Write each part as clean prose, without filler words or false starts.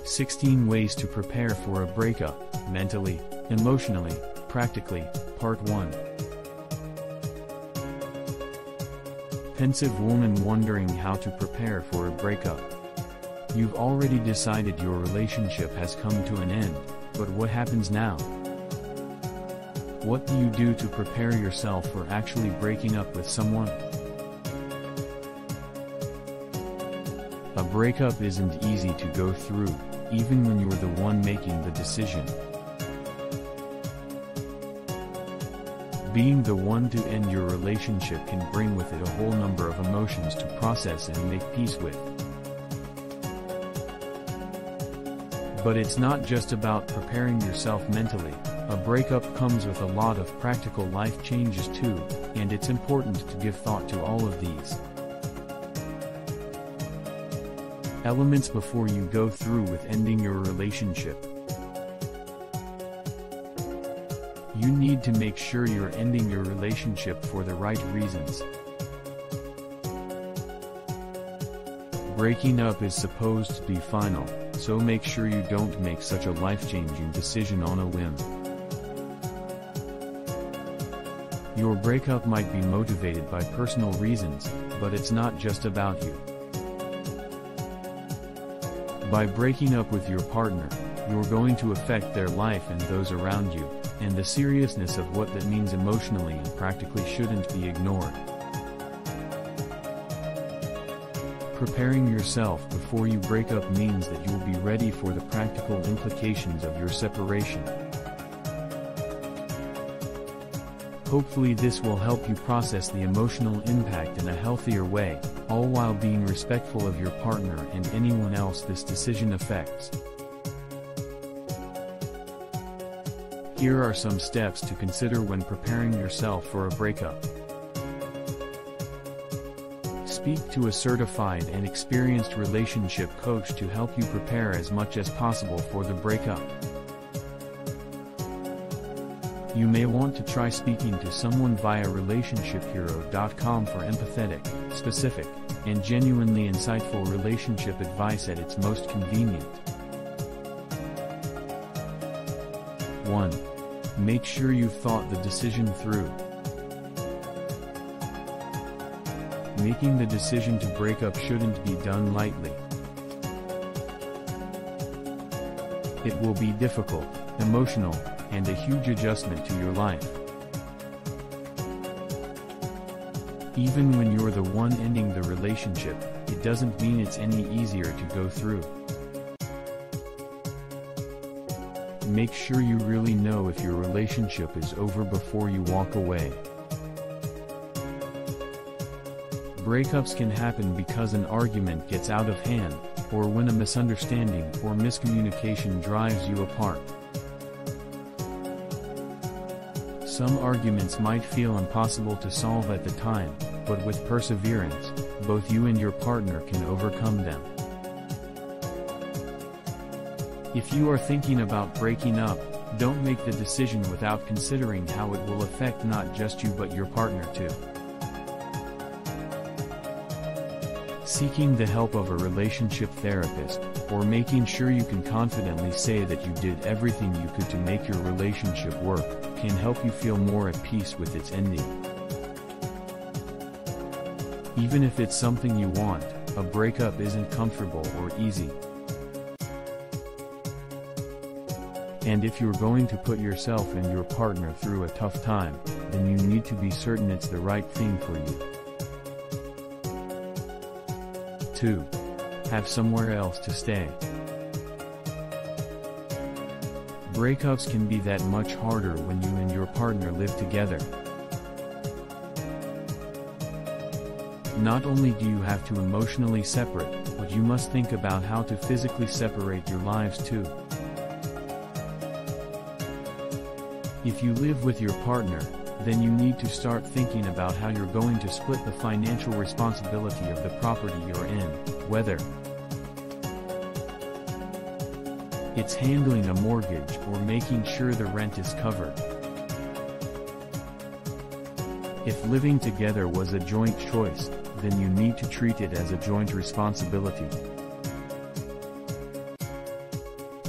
16 Ways to Prepare for a Breakup, Mentally, Emotionally, Practically, Part 1. Pensive woman wondering how to prepare for a breakup. You've already decided your relationship has come to an end, but what happens now? What do you do to prepare yourself for actually breaking up with someone? A breakup isn't easy to go through, even when you're the one making the decision. Being the one to end your relationship can bring with it a whole number of emotions to process and make peace with. But it's not just about preparing yourself mentally. A breakup comes with a lot of practical life changes too, and it's important to give thought to all of these elements before you go through with ending your relationship. You need to make sure you're ending your relationship for the right reasons. Breaking up is supposed to be final, so make sure you don't make such a life-changing decision on a whim. Your breakup might be motivated by personal reasons, but it's not just about you. By breaking up with your partner, you're going to affect their life and those around you, and the seriousness of what that means emotionally and practically shouldn't be ignored. Preparing yourself before you break up means that you'll be ready for the practical implications of your separation. Hopefully this will help you process the emotional impact in a healthier way, all while being respectful of your partner and anyone else this decision affects. Here are some steps to consider when preparing yourself for a breakup. Speak to a certified and experienced relationship coach to help you prepare as much as possible for the breakup. You may want to try speaking to someone via RelationshipHero.com for empathetic, specific, and genuinely insightful relationship advice at its most convenient. 1. Make sure you've thought the decision through. Making the decision to break up shouldn't be done lightly. It will be difficult, emotional, and a huge adjustment to your life. Even when you're the one ending the relationship, it doesn't mean it's any easier to go through. Make sure you really know if your relationship is over before you walk away. Breakups can happen because an argument gets out of hand, or when a misunderstanding or miscommunication drives you apart. Some arguments might feel impossible to solve at the time, but with perseverance, both you and your partner can overcome them. If you are thinking about breaking up, don't make the decision without considering how it will affect not just you but your partner too. Seeking the help of a relationship therapist, or making sure you can confidently say that you did everything you could to make your relationship work, can help you feel more at peace with its ending. Even if it's something you want, a breakup isn't comfortable or easy. And if you're going to put yourself and your partner through a tough time, then you need to be certain it's the right thing for you. 2. Have somewhere else to stay. Breakups can be that much harder when you and your partner live together. Not only do you have to emotionally separate, but you must think about how to physically separate your lives too. If you live with your partner, then you need to start thinking about how you're going to split the financial responsibility of the property you're in, whether it's handling a mortgage or making sure the rent is covered. If living together was a joint choice, then you need to treat it as a joint responsibility.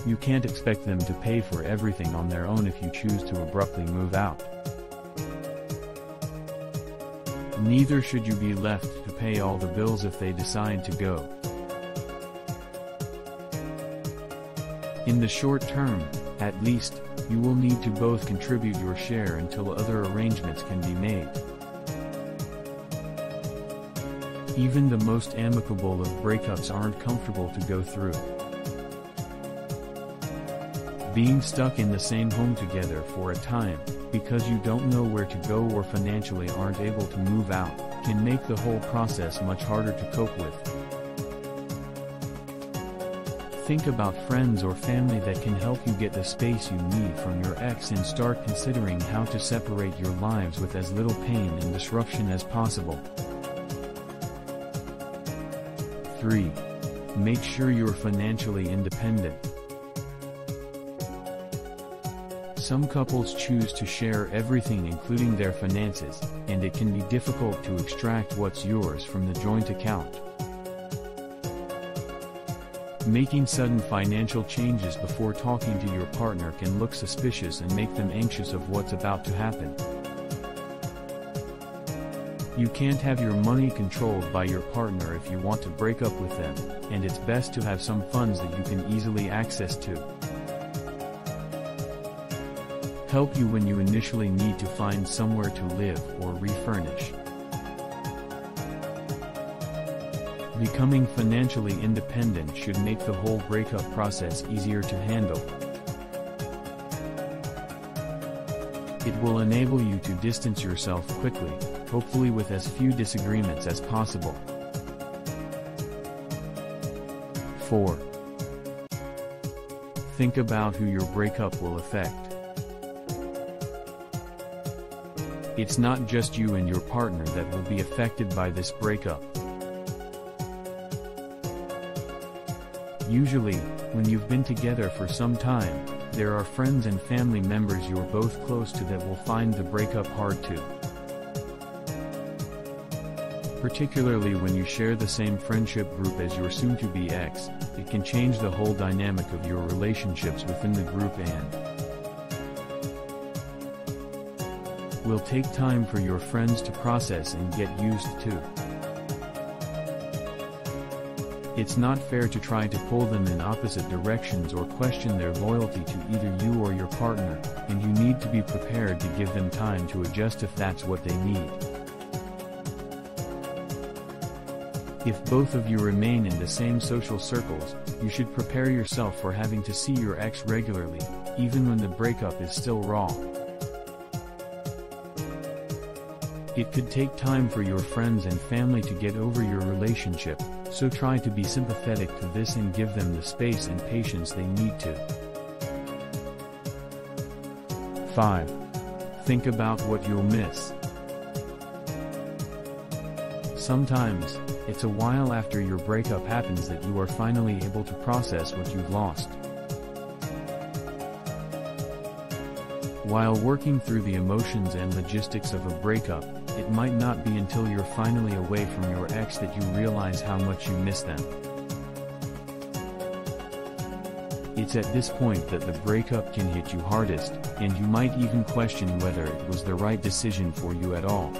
You can't expect them to pay for everything on their own if you choose to abruptly move out. Neither should you be left to pay all the bills if they decide to go. In the short term, at least, you will need to both contribute your share until other arrangements can be made. Even the most amicable of breakups aren't comfortable to go through. Being stuck in the same home together for a time, because you don't know where to go or financially aren't able to move out, can make the whole process much harder to cope with. Think about friends or family that can help you get the space you need from your ex and start considering how to separate your lives with as little pain and disruption as possible. 3. Make sure you're financially independent. Some couples choose to share everything including their finances, and it can be difficult to extract what's yours from the joint account. Making sudden financial changes before talking to your partner can look suspicious and make them anxious of what's about to happen. You can't have your money controlled by your partner if you want to break up with them, and it's best to have some funds that you can easily access to. Help you when you initially need to find somewhere to live or refurnish. Becoming financially independent should make the whole breakup process easier to handle. It will enable you to distance yourself quickly, hopefully with as few disagreements as possible. 4. Think about who your breakup will affect. It's not just you and your partner that will be affected by this breakup. Usually, when you've been together for some time, there are friends and family members you're both close to that will find the breakup hard too. Particularly when you share the same friendship group as your soon-to-be ex, it can change the whole dynamic of your relationships within the group and will take time for your friends to process and get used to. It's not fair to try to pull them in opposite directions or question their loyalty to either you or your partner, and you need to be prepared to give them time to adjust if that's what they need. If both of you remain in the same social circles, you should prepare yourself for having to see your ex regularly, even when the breakup is still raw. It could take time for your friends and family to get over your relationship, so try to be sympathetic to this and give them the space and patience they need to. 5. Think about what you'll miss. Sometimes, it's a while after your breakup happens that you are finally able to process what you've lost. While working through the emotions and logistics of a breakup, it might not be until you're finally away from your ex that you realize how much you miss them. It's at this point that the breakup can hit you hardest, and you might even question whether it was the right decision for you at all.